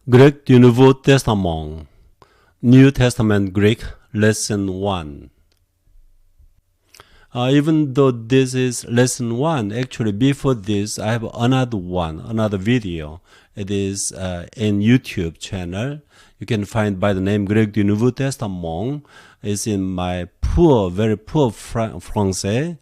Grec du Nouveau Testament, New Testament Greek, Lesson 1. Even though this is Lesson 1, actually before this I have another video. It is in YouTube channel. You can find by the name Grec du Nouveau Testament. It's in my very poor Francais.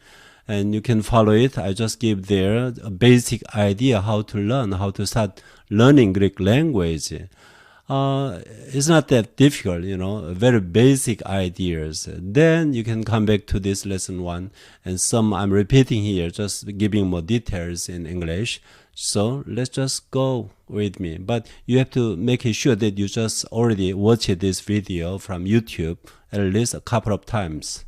And you can follow it. I just give there a basic idea how to start learning Greek language. It's not that difficult, very basic ideas. Then you can come back to this lesson 1, and some I'm repeating here, just giving more details in English. So let's just go with me. But you have to make sure that you just already watched this video from YouTube at least a couple of times.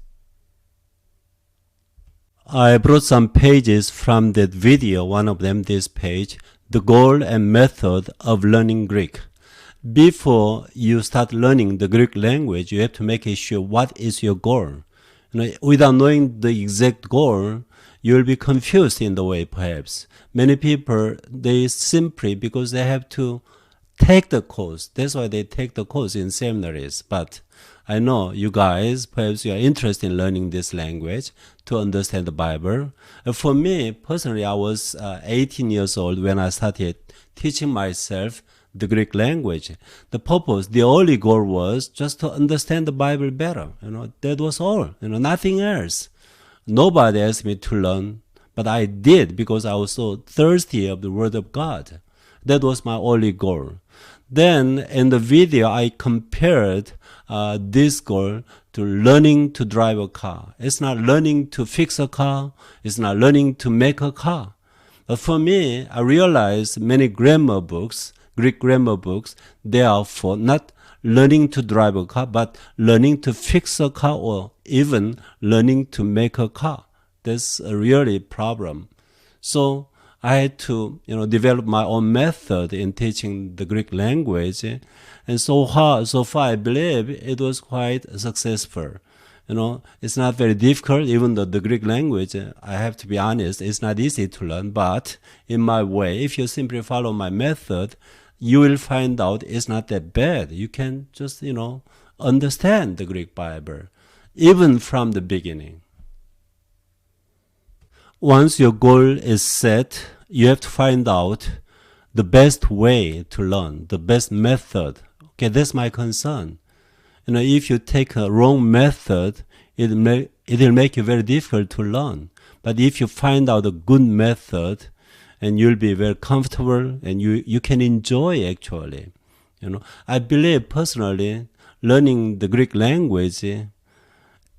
I brought some pages from that video, one of them this page, the goal and method of learning Greek. Before you start learning the Greek language, you have to make sure what is your goal. Without knowing the exact goal, you will be confused in the way perhaps. Many people, they simply, because they have to take the course, that's why they take the course in seminaries. But I know you guys, perhaps you are interested in learning this language to understand the Bible. For me, personally, I was 18 years old when I started teaching myself the Greek language. The purpose, the only goal was just to understand the Bible better. That was all, nothing else. Nobody asked me to learn, but I did because I was so thirsty of the Word of God. That was my only goal. Then in the video, I compared this goal to learning to drive a car. It's not learning to fix a car. It's not learning to make a car. But for me, I realized many grammar books, Greek grammar books, they are for not learning to drive a car, but learning to fix a car or even learning to make a car. That's a really problem. So I had to, develop my own method in teaching the Greek language, and so far I believe it was quite successful. It's not very difficult, even though the Greek language, I have to be honest, it's not easy to learn. But in my way, if you simply follow my method, you will find out it's not that bad. You can just, understand the Greek Bible, even from the beginning. Once your goal is set, you have to find out the best way to learn, the best method. Okay, that's my concern. If you take a wrong method, it will make you very difficult to learn. But if you find out a good method, and you'll be very comfortable, and you can enjoy actually. I believe personally, learning the Greek language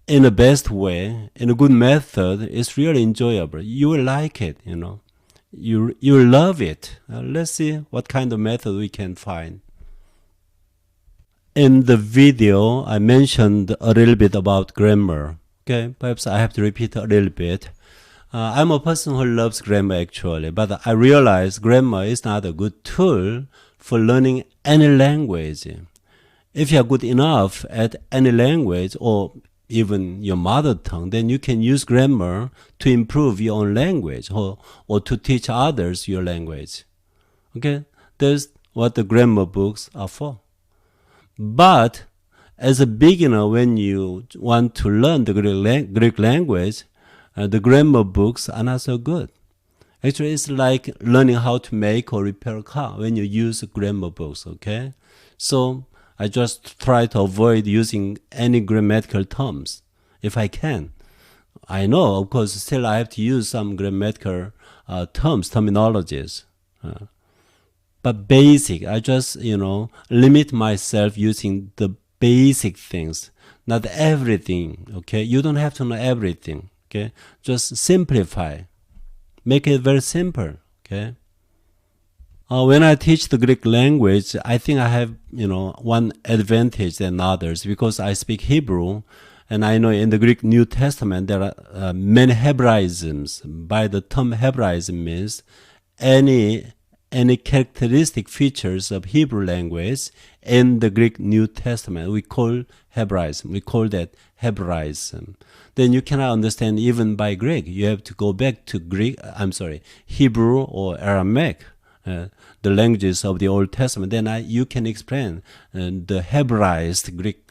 in the best way, in a good method, is really enjoyable. You will like it, You will love it. Let's see what kind of method we can find. In the video, I mentioned a little bit about grammar. Okay, perhaps I have to repeat a little bit. I'm a person who loves grammar actually, but I realize grammar is not a good tool for learning any language. If you are good enough at any language or even your mother tongue, then you can use grammar to improve your own language or to teach others your language. Okay, that's what the grammar books are for. But as a beginner, when you want to learn the Greek language, the grammar books are not so good. Actually, it's like learning how to make or repair a car when you use grammar books, okay? So I just try to avoid using any grammatical terms if I can. I know, of course, still I have to use some grammatical terminologies. But basic, I just, limit myself using the basic things, not everything, okay? You don't have to know everything, okay? Just simplify. Make it very simple, okay? When I teach the Greek language, I think I have, one advantage than others because I speak Hebrew, and I know in the Greek New Testament there are many Hebraisms. By the term Hebraism means any characteristic features of Hebrew language in the Greek New Testament we call Hebraism. We call that Hebraism. Then you cannot understand even by Greek. You have to go back to Hebrew or Aramaic. the languages of the Old Testament, then you can explain the Hebraized Greek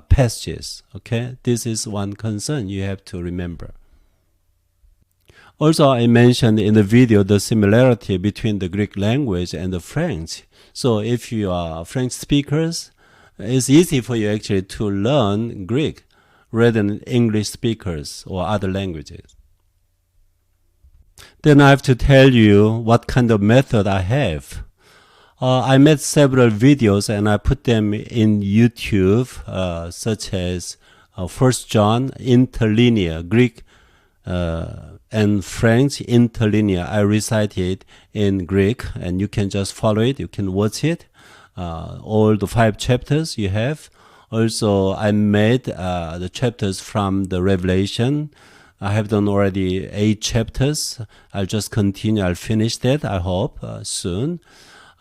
passages. Okay, this is one concern you have to remember. Also, I mentioned in the video the similarity between the Greek language and the French. So if you are French speakers, it's easy for you actually to learn Greek rather than English speakers or other languages. Then I have to tell you what kind of method I have. I made several videos and I put them in YouTube, such as 1 John interlinear, Greek and French interlinear. I recite it in Greek and you can just follow it, you can watch it. All the 5 chapters you have. Also, I made the chapters from the Revelation. I have done already 8 chapters. I'll just continue. I'll finish that, I hope, soon.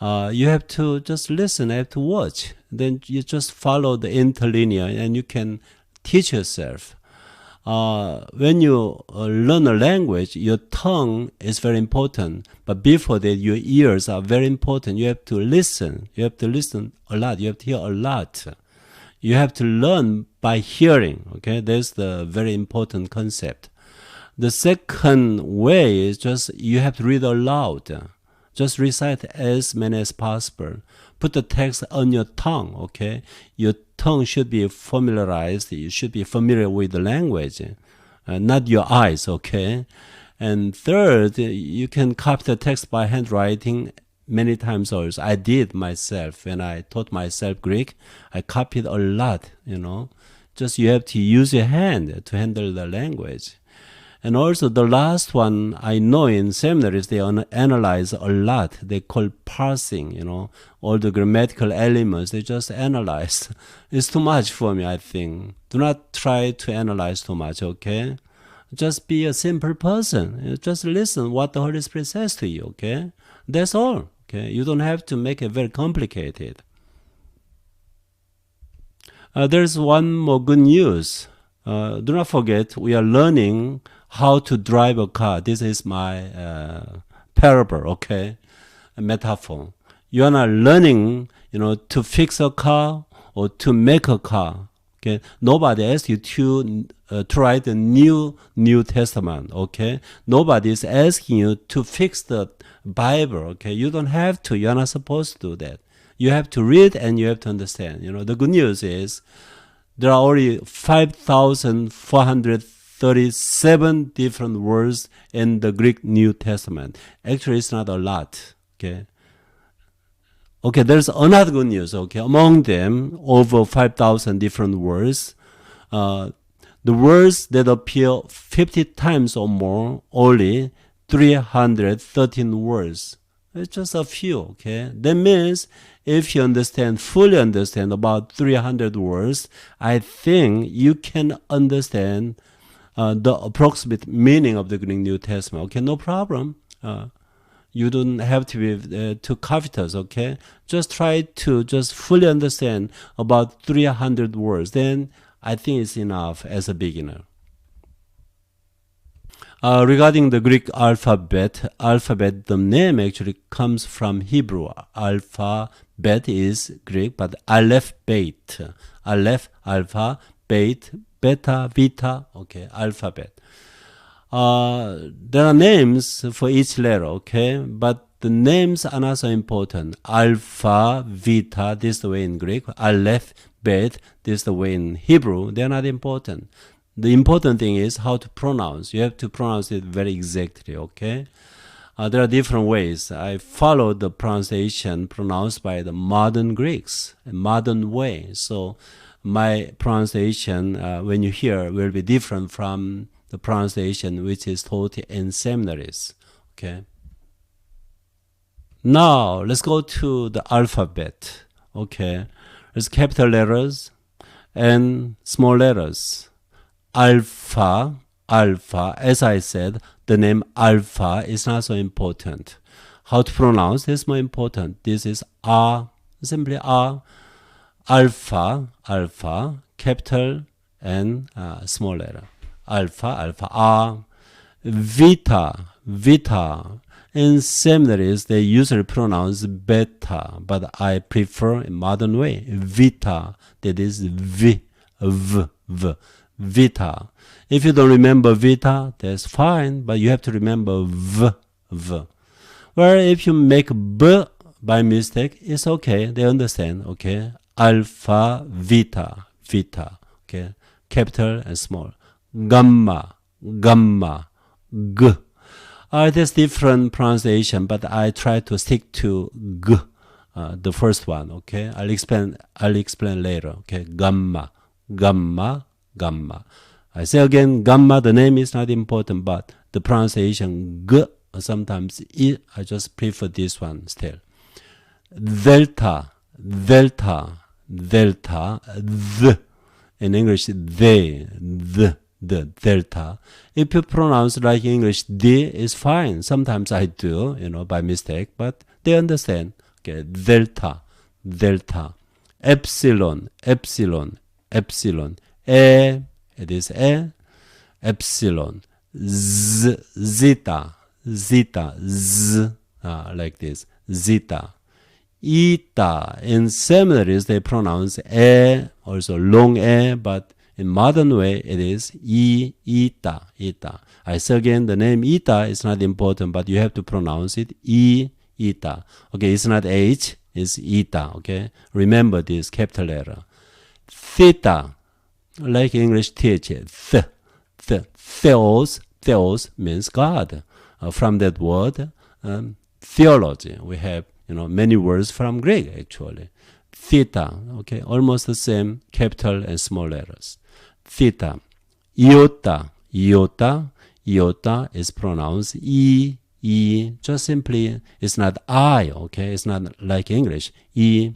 You have to just listen, you have to watch. Then you just follow the interlinear and you can teach yourself. When you learn a language, your tongue is very important. But before that, your ears are very important. You have to listen. You have to listen a lot. You have to hear a lot. You have to learn by hearing. Okay, that's the very important concept. The second way is just you have to read aloud. Just recite as many as possible. Put the text on your tongue, okay? Your tongue should be familiarized. You should be familiar with the language, not your eyes, okay? And third, you can copy the text by handwriting many times also. I did myself when I taught myself Greek. I copied a lot, Just you have to use your hand to handle the language. And also the last one I know in seminaries, they analyze a lot. They call parsing, all the grammatical elements, they just analyze. It's too much for me, I think. Do not try to analyze too much, okay? Just be a simple person. Just listen what the Holy Spirit says to you, okay? That's all, okay? You don't have to make it very complicated. There's one more good news. Do not forget, we are learning how to drive a car. This is my parable, okay? A metaphor. You are not learning, to fix a car or to make a car. Okay? Nobody asks you to write the New Testament, okay? Nobody is asking you to fix the Bible, okay? You don't have to. You're not supposed to do that. You have to read and you have to understand. The good news is there are already 5,437 different words in the Greek New Testament. Actually, it's not a lot, okay? Okay, there's another good news, okay? Among them, over 5,000 different words. The words that appear 50 times or more, only 313 words. It's just a few, okay? That means if you fully understand about 300 words, I think you can understand the approximate meaning of the Greek New Testament. Okay, no problem. You don't have to be too covetous, okay? Just try to just fully understand about 300 words. Then I think it's enough as a beginner. Regarding the Greek alphabet, the name actually comes from Hebrew. Alphabet is Greek, but Aleph, Beit. Aleph, Alpha, Beit, Beta, Vita, okay, alphabet. There are names for each letter, okay, but the names are not so important. Alpha, Vita, this is the way in Greek. Aleph, Bet, this is the way in Hebrew. They are not important. The important thing is how to pronounce. You have to pronounce it very exactly, okay? There are different ways. I follow the pronunciation pronounced by the modern Greeks, a modern way. So my pronunciation, when you hear, will be different from the pronunciation which is taught in seminaries, okay? Now, let's go to the alphabet, okay? There's capital letters and small letters. Alpha, as I said, the name Alpha is not so important. How to pronounce is more important. This is R, simply R. Alpha, capital and small letter. Alpha, R. Vita In seminaries, they usually pronounce beta, but I prefer a modern way, vita, that is v, vita. If you don't remember vita, that's fine, but you have to remember v. Well, if you make b by mistake, it's okay, they understand, okay? Alpha, vita, okay? Capital and small. Gamma, g. There's different pronunciation, but I try to stick to g, the first one, okay? I'll explain later, okay? Gamma. I say again, gamma, the name is not important, but the pronunciation g, sometimes I just prefer this one still. Delta, the. In English, the delta. If you pronounce like English, D is fine. Sometimes I do, by mistake, but they understand. Okay, delta. Epsilon. It is a. Epsilon. Zeta. Like this. Zeta. Eta. In seminaries, they pronounce a, also long a, but in modern way, it is eta. I say again, the name eta is not important, but you have to pronounce it eta. Okay, it's not H, it's eta, okay? Remember this capital letter. Theta, like English teacher, theos means God. From that word, theology, we have, many words from Greek, actually. Theta, okay, almost the same capital and small letters. Theta. Yota is pronounced E, just simply, it's not I, okay, it's not like English, E.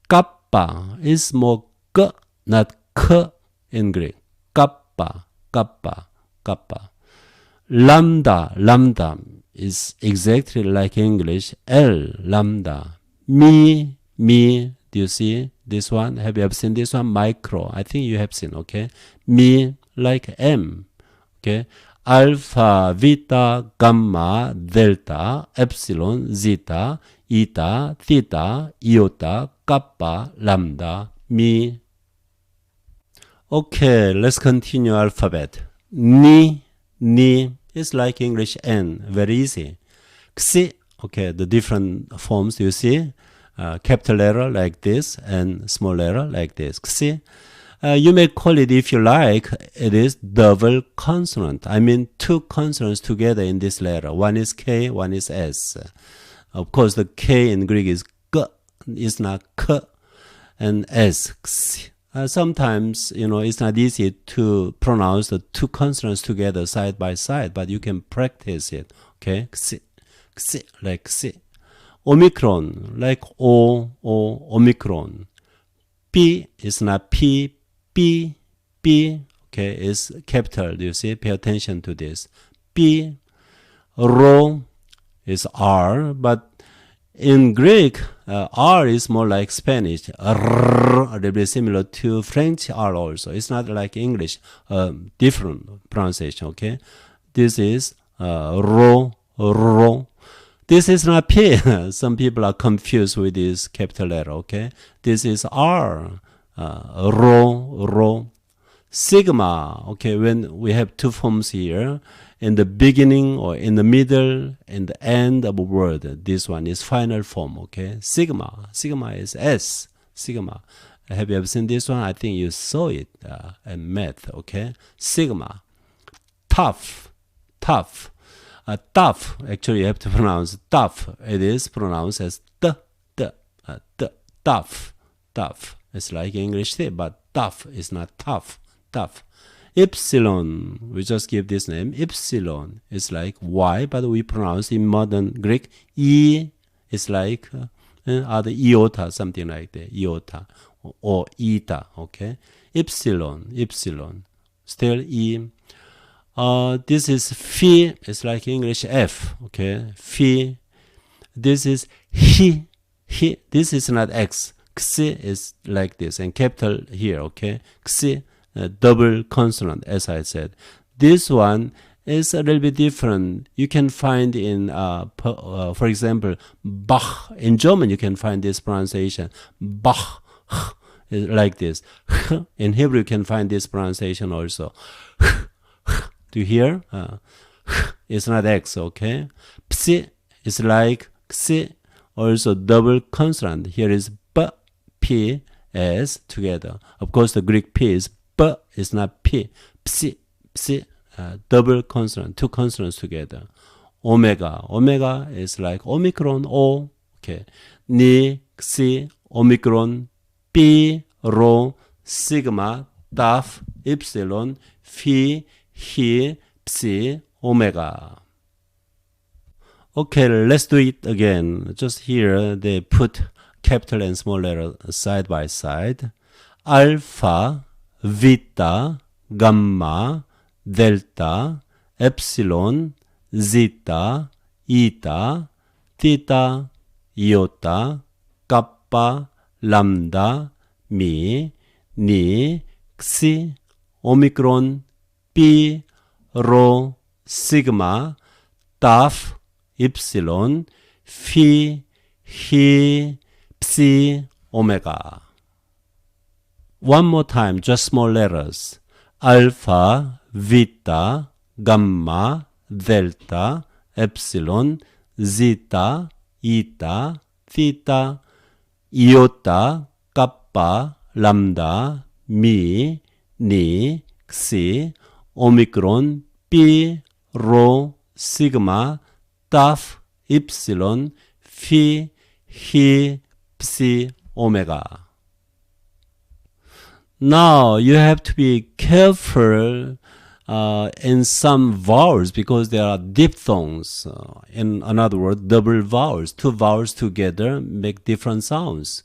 Kappa is more K, not K in Greek. Kappa. Lambda is exactly like English, L, lambda. Me, do you see this one? Have you ever seen this one? Micro, I think you have seen, okay? Me, like M, okay? Alpha, beta, gamma, delta, epsilon, zeta, eta, theta, iota, kappa, lambda, me. Okay, let's continue alphabet. Ni is like English N, very easy. Xi, okay, the different forms you see. Capital letter like this and small letter like this. Xi. You may call it, if you like, it is double consonant. I mean two consonants together in this letter. One is K, one is S. Of course, the K in Greek is G, it's not K, and S. Xi. Sometimes, it's not easy to pronounce the two consonants together side by side, but you can practice it. Okay, Xi, like Xi. Omicron, like Omicron. P is not P, okay, is capital. Do you see? Pay attention to this. P. Ro is R, but in Greek, R is more like Spanish. R, a little bit similar to French R also. It's not like English, different pronunciation, okay? This is ro. This is not P. Some people are confused with this capital letter, okay? This is R, ro. Sigma, okay, when we have two forms here, in the beginning or in the middle, in the end of a word, this one is final form, okay? Sigma is S, sigma. Have you ever seen this one? I think you saw it in math, okay? Sigma. Tough. Tough, actually you have to pronounce tough. It is pronounced as tough. It's like English thing, but tough is not tough. Epsilon, we just give this name. Epsilon is like Y, but we pronounce in modern Greek E. Is like other iota, something like that. Iota or eta, okay? Epsilon, still E. This is phi, it's like English F, okay? Phi. This is he. This is not X. Xi is like this, and capital here, okay? Xi, double consonant, as I said. This one is a little bit different. You can find in, for example, Bach. In German, you can find this pronunciation. Bach. Is like this. In Hebrew, you can find this pronunciation also. Do you hear? It's not X, okay? Psi is like Xi, also double consonant. Here is B, P, S together. Of course, the Greek P is B, it's not P. Psi, psi, double consonant, two consonants together. Omega, omega is like Omicron, O, okay. Ni, Xi, Omicron, Pi, Rho, Sigma, Taf, Epsilon, Phi, Hi, Psi, Omega. Okay, let's do it again. Just here, they put capital and small letter side by side. Alpha, Beta, Gamma, Delta, Epsilon, Zeta, Eta, Theta, Iota, Kappa, Lambda, Mi, Ni, Xi, Omicron, Pi, Rho, Sigma, Taf, Epsilon, Phi, Hi, Psi, Omega. One more time, just small letters. Alpha, Beta, Gamma, Delta, Epsilon, Zeta, Eta, Theta, Iota, Kappa, Lambda, Mi, Ni, Xi, Omicron, Pi, Rho, Sigma, Taf, Epsilon, Phi, Hi, Psi, Omega. Now you have to be careful in some vowels because there are diphthongs. In another word, double vowels. Two vowels together make different sounds.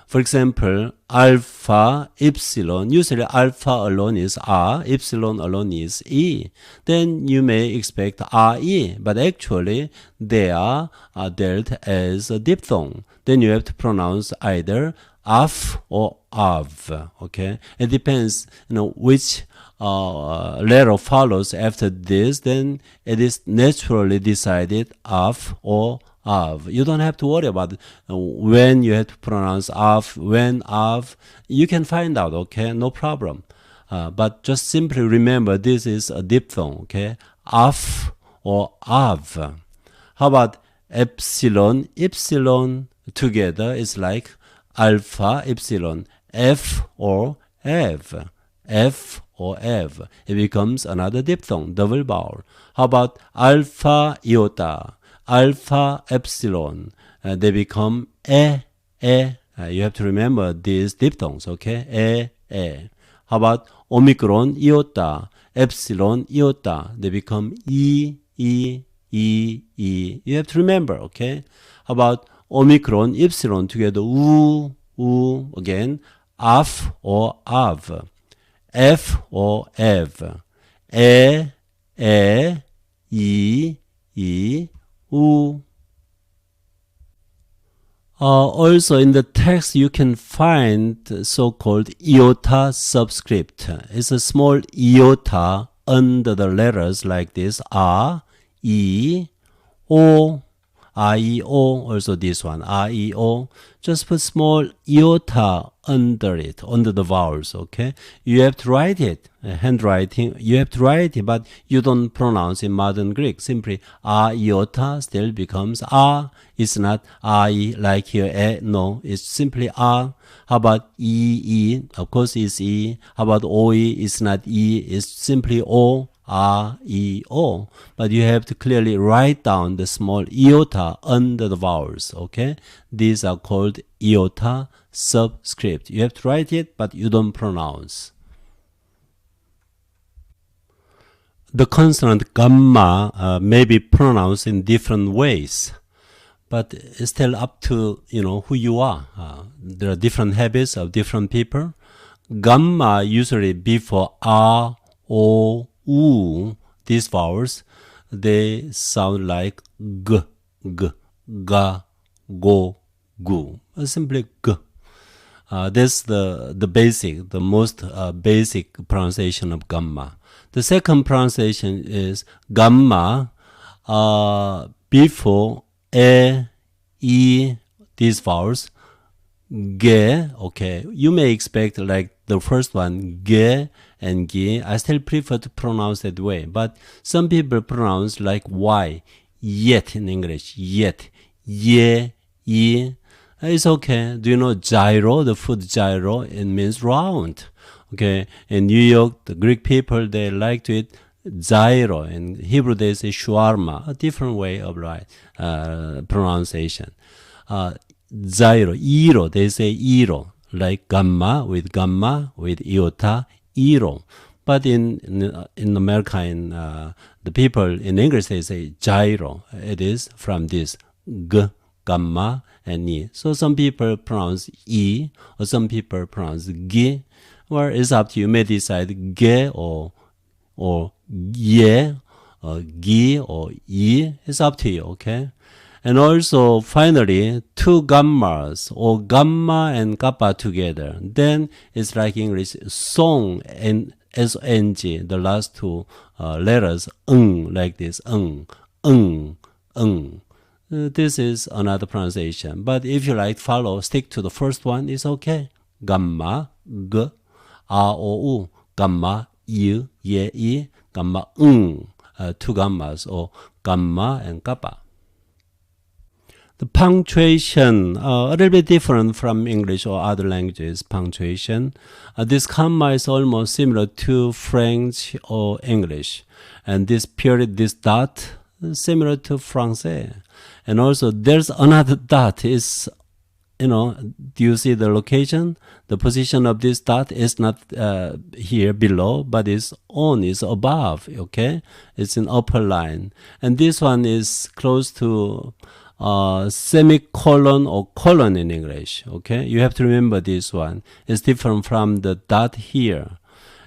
For example, alpha, epsilon. Usually alpha alone is A, epsilon alone is E. Then you may expect RE, but actually they are dealt as a diphthong. Then you have to pronounce either af or av. Okay, it depends, which letter follows after this. Then it is naturally decided af or av. You don't have to worry about when you have to pronounce av, when av. You can find out, okay? No problem. But just simply remember this is a diphthong, okay? Af or av. How about epsilon? Epsilon together is like alpha, epsilon. F or Ev. F or Ev. It becomes another diphthong, double vowel. How about alpha, iota? Alpha, epsilon, they become e. You have to remember these diphthongs, okay? E. How about omicron, iota, epsilon, iota, they become e. You have to remember, okay? How about omicron, epsilon together, u, again, af or av, f or ev, e, u. Also in the text you can find so-called Yota Subscript. It's a small iota under the letters like this, R, E, O, R-E-O, also this one, R-E-O. Just put small iota under it, under the vowels, okay? You have to write it, handwriting, you have to write it, but you don't pronounce in modern Greek. Simply R-iota still becomes R. It's not R-E like here, E, no, it's simply R. How about E-E? Of course it's E. How about O-E? It's not E, it's simply O. R-E-O, but you have to clearly write down the small iota under the vowels, okay? These are called Yota Subscript. You have to write it, but you don't pronounce. The consonant gamma may be pronounced in different ways, but it's still up to, who you are. There are different habits of different people. Gamma usually before R, O, U, these vowels, they sound like G, ga, go, gu. Simply G. That's the basic, the most basic pronunciation of gamma. The second pronunciation is gamma before e, these vowels. Ge, okay. You may expect like the first one, ge and gi. I still prefer to pronounce that way, but some people pronounce like y, yet in English, yet, ye, ye. It's okay. Do you know gyro, the food gyro? It means round. Okay. In New York, the Greek people, they like to eat gyro. In Hebrew, they say shawarma, a different way of pronunciation. Gyro, iro, they say iro, like gamma with iota, iro. But in America, in the people in English, they say gyro. It is from this g, gamma, and e. So some people pronounce e, or some people pronounce gi. Well, it's up to you. You may decide ge or ye, or gi or e. It's up to you, okay? And also, finally, two gammas, or gamma and kappa together. Then it's like English, song and S-O-N-G, the last two letters, like this, this is another pronunciation. But if you like follow, stick to the first one, it's okay. Gamma, g, a-o-u, gamma, y, ye, i, gamma, two gammas, or gamma and kappa. The punctuation, a little bit different from English or other languages, punctuation. This comma is almost similar to French or English. And this period, this dot, similar to Francais. And also there's another dot is, do you see the location? The position of this dot is not here below, but is above, okay? It's in upper line. And this one is close to semicolon or colon in English, okay? You have to remember this one. It's different from the dot here.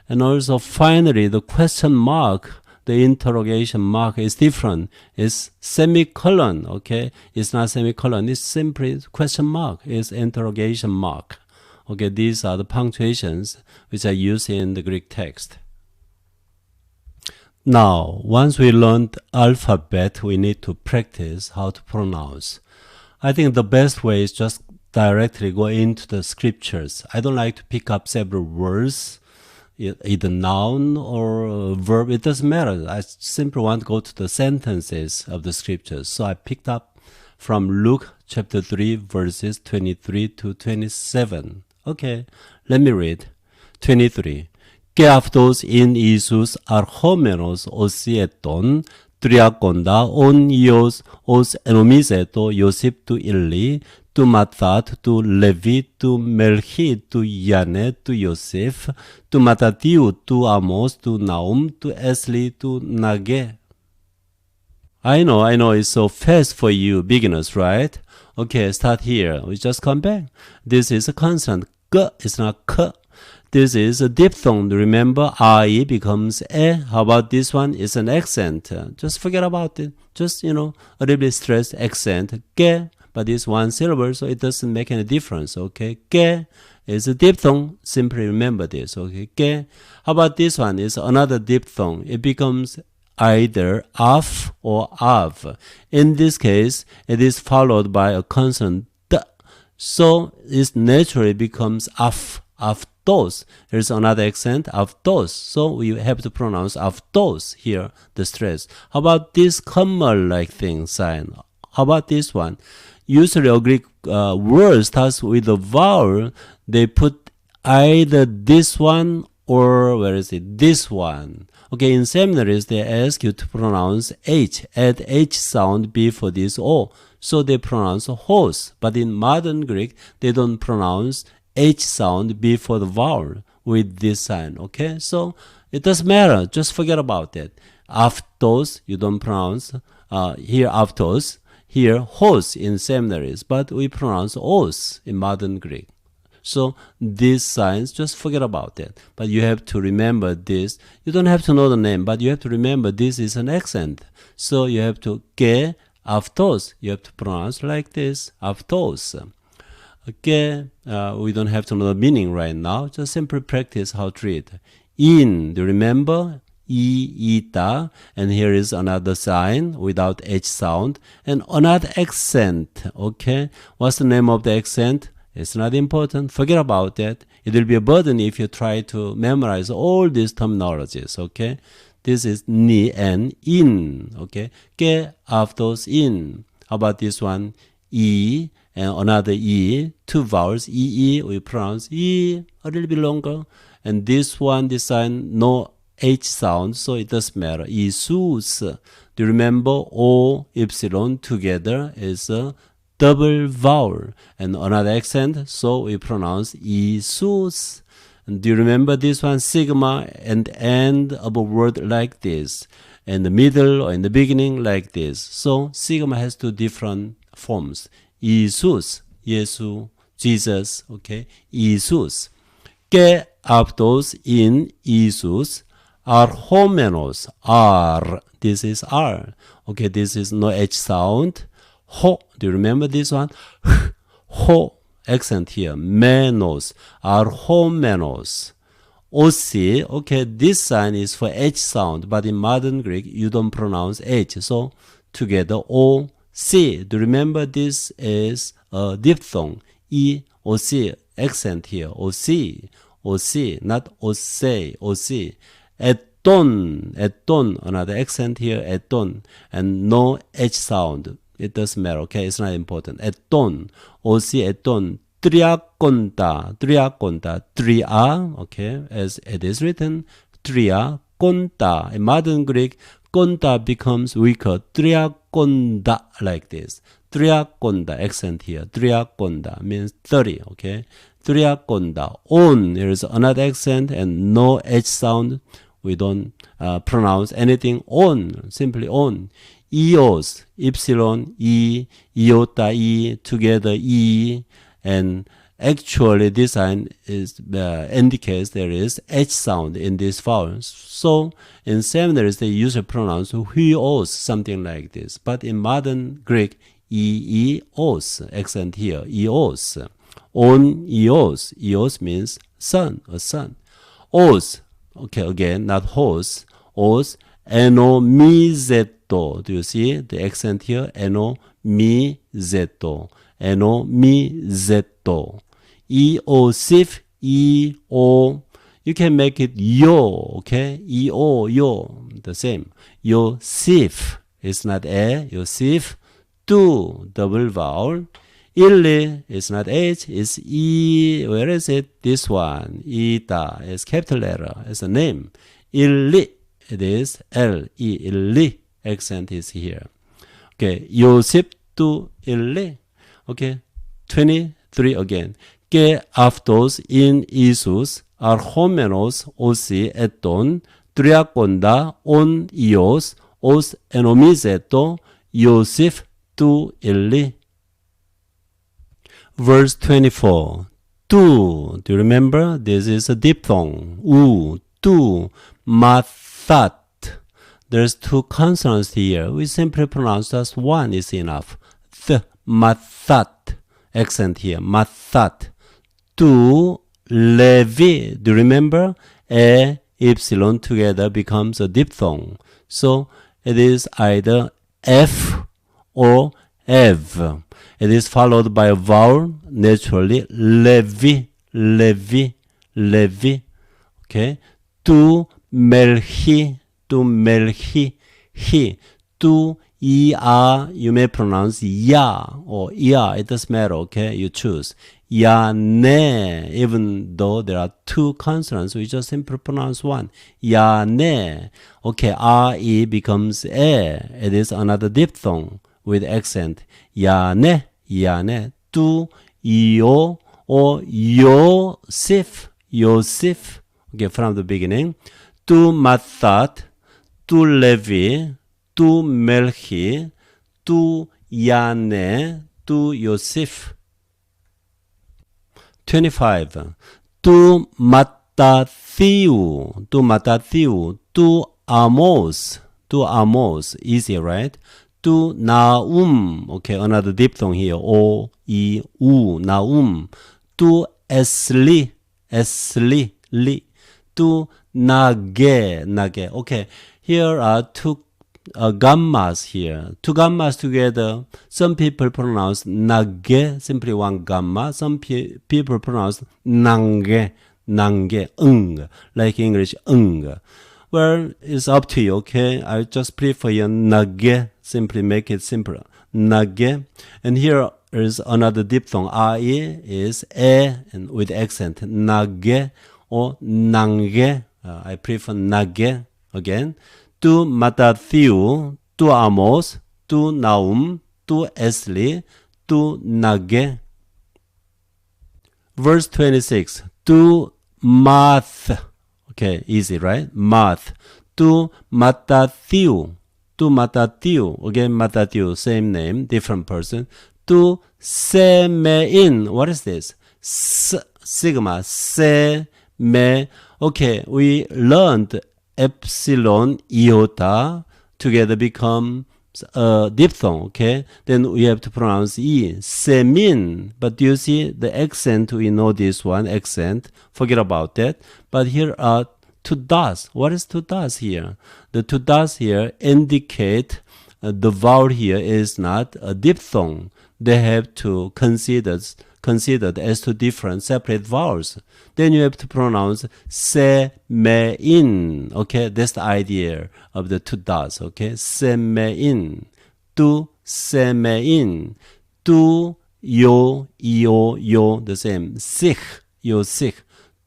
And also finally, the question mark, the interrogation mark is different. It's semicolon, okay? It's not semicolon. It's simply question mark. It's interrogation mark. Okay, these are the punctuations which are used in the Greek text. Now, once we learned alphabet, we need to practice how to pronounce. I think the best way is just directly go into the scriptures. I don't like to pick up several words, either noun or verb. It doesn't matter. I simply want to go to the sentences of the scriptures. So I picked up from Luke chapter 3, verses 23 to 27. Okay, let me read. 23. Και αυτός ειν Ιησούς αρχόμενος οσιέτων τριακόντα ον Υιός ως ενομίζετο Ιωσήπ του Ηλί, του Ματθάτ, του Λεβί, του Μελχή, του Γιαννέ, του Ιωσήφ, του Ματατίου, του Αμός, του Ναούμ, του Έσλι, του Ναγέ. I know, it's so fast for you beginners, right? Okay, start here. We just come back. This is a consonant. G is not K. This is a diphthong. Remember, I becomes E. How about this one? It's an accent. Just forget about it. Just, a little bit stressed accent. Ge. But it's one syllable, so it doesn't make any difference. Okay. Ge is a diphthong. Simply remember this. Okay. Ge. How about this one? It's another diphthong. It becomes either af or av. In this case, it is followed by a consonant d. So it naturally becomes af. Aftos. There's another accent, aftos. So we have to pronounce aftos here, the stress. How about this comma-like thing sign? How about this one? Usually a Greek word starts with a vowel. They put either this one or, this one. Okay, in seminaries, they ask you to pronounce H. Add H sound before this O. So they pronounce hos. But in modern Greek, they don't pronounce H sound before the vowel with this sign, okay? So it doesn't matter. Just forget about it. Aftos, you don't pronounce. Here, aftos. Here, hos in seminaries. But we pronounce os in modern Greek. So these signs, just forget about it. But you have to remember this. You don't have to know the name, but you have to remember this is an accent. So you have to ke, aftos. You have to pronounce like this, aftos. Okay, we don't have to know the meaning right now. Just simply practice how to read. In, do you remember? ita, and here is another sign without H sound, and another accent, okay? What's the name of the accent? It's not important. Forget about that. It will be a burden if you try to memorize all these terminologies, okay? This is ni and in, okay? Ke after in. How about this one? E and another E, two vowels, E, we pronounce E a little bit longer. And this one, this sign, no H sound, so it doesn't matter. Isus. Do you remember O, Epsilon together is a double vowel and another accent, so we pronounce Isus. And do you remember this one? Sigma and end of a word like this, in the middle or in the beginning like this. So sigma has two different forms. Isus, Yesu, Jesus, okay? Isus. Que aftos in Isus are homenos, are. This is R. Okay, this is no H sound. Ho, do you remember this one? Ho, accent here. Menos, are homenos. Osi, okay, this sign is for H sound, but in modern Greek, you don't pronounce H. So, together, O, C. Do you remember this is a diphthong? E, O, C, accent here. O, C, not O, say, O, C. Eton, another accent here, eton, and no H sound. It doesn't matter, okay? It's not important. Eton, O-C, eton, triaconta, tria, okay? As it is written, triaconta. In modern Greek, conta becomes weaker. Triaconda, like this. Triaconda, accent here. Triaconda means 30, okay? Triaconda. On, there is another accent and no H sound. We don't pronounce anything on, simply on. Eos, Epsilon, E, Iota, E, together E, and actually this sign is indicates there is H sound in these vowels. So in seminaries they usually pronounce huios, something like this. But in modern Greek, eos, accent here, eos. On eos, eos means sun, a sun. Os, okay, again, not hos, os, enomizeto. Do you see the accent here? Enomizeto. Enomizeto. Eosif, E-O. You can make it yo, okay? E-O, yo, the same. Yosif. It's not a, Yosif. Tu, double vowel. Illi is not H, it's E. Where is it? This one. Ita is capital letter. It's a name. Illi. It is L-E. Illi. Accent is here. Okay. Yosip tu illi. Okay. 23 again. Que aftos in Isus are homenos osi eton triaconda on ios os enomizeto Yosif tu illi. Verse 24. Tu. Do you remember? This is a diphthong. U. Tu. Mathat. There's two consonants here. We simply pronounce just one is enough. The. Mathat. Accent here. Mathat. Tu. Levi. Do you remember? A, epsilon together becomes a diphthong. So it is either F or Ev. It is followed by a vowel, naturally, Levi, Levi, Levi. Okay? Tu melchi, tu melchi, he. Tu ya, you may pronounce ya or ya, it doesn't matter, okay? You choose. Ya ne, even though there are two consonants, we just simply pronounce one. Ya ne. Okay, R-E becomes E. It is another diphthong with accent. Ya ne. Yane, tu, yo, or Yosif, Yosif. Okay, from the beginning. Tu Mathat, tu Levi, tu Melchi, tu Yane, tu Yosif. 25. Tu Matathiu, tu Matathiu, tu Amos, easy, right? Tu Naum, okay, another diphthong here, O, E, U, Naum. Tu Esli, li. tu nage, nage. Okay, here are two gammas here. Two gammas together. Some people pronounce nage, simply one gamma. Some people pronounce nange, nange, like English, Well, it's up to you, okay? I just prefer your nage, simply make it simpler. Nage. And here is another diphthong. I is e and with accent. Nage or nange. I prefer nage again. Tu Matthew, tu Amos, tu Naum, tu Esli, tu Nage. Verse 26. Tu Math. Okay, easy, right? Math. Tu Matthew. Tu Matthew. Again, Matthew, same name, different person. Tu Semein. What is this? Sigma. Se-me. Okay, we learned Epsilon, Yota together become diphthong, okay? Then we have to pronounce E, semin. But do you see the accent? We know this one, accent. Forget about that. But here are two dots. What is two dots here? The two dots here indicate the vowel here is not a diphthong. They have to considered as two different separate vowels. Then you have to pronounce se-me-in. Okay, that's the idea of the two dots. Okay, se-me-in. Tu se-me-in. Tu yo, the same. Sich, yo, sich.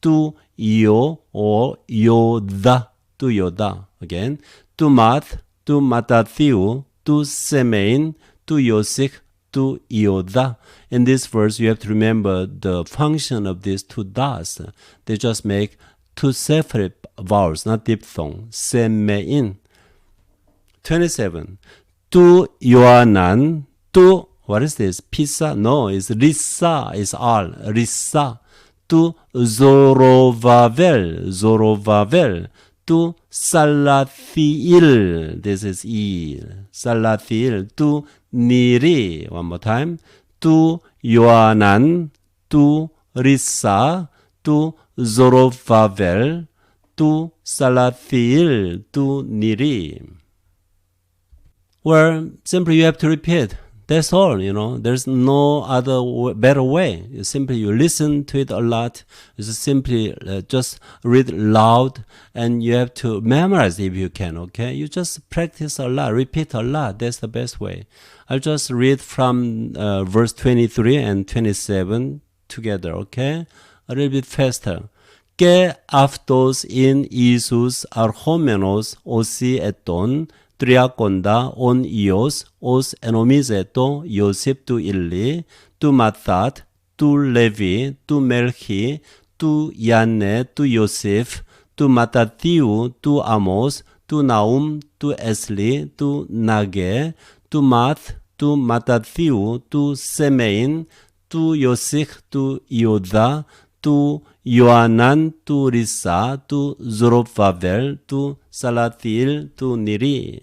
Tu yo or yoda, tu yoda. Again, tu math, tu matathiu, tu se-me-in, tu yo, sich, tu yoda. In this verse, you have to remember the function of these two dots. They just make two separate vowels, not diphthong. Se-me-in. 27. Tu yoanan. Tu, what is this? Pisa? No, it's risa. It's all. Risa. Tu Zorovavel. Tu Salathiel. This is E. Salathiel. Tu Niri. One more time. Tu Yoanan. Tu Risa. Tu Zorovavel. Tu Salathiel. Tu Niri. Well, simply you have to repeat. That's all, There's no other better way. You listen to it a lot. It's simply just read loud, and you have to memorize if you can, okay? You just practice a lot, repeat a lot. That's the best way. I'll just read from verse 23 and 27 together, okay? A little bit faster. Και αυτός in Ιησούς αρχόμενος όσοι ετών, τριακόντα ον Υιός ως ενομίζετο Ιωσήπ του Ηλί, του Μαθάτ, του Λεβί, του Μελχή, του Ιαννέ, του Ιωσήφ, του Ματαθίου, του Αμός, του Ναούμ, του Εσλί, του Ναγέ, του Μαθ, του Ματαθίου, του Σεμεΐν, του Ιωσήχ, του Ιουδά, του Ιωανάν, του Ρισα, του Ζωροβαβέλ, του Σαλαθιήλ, του Νηρί.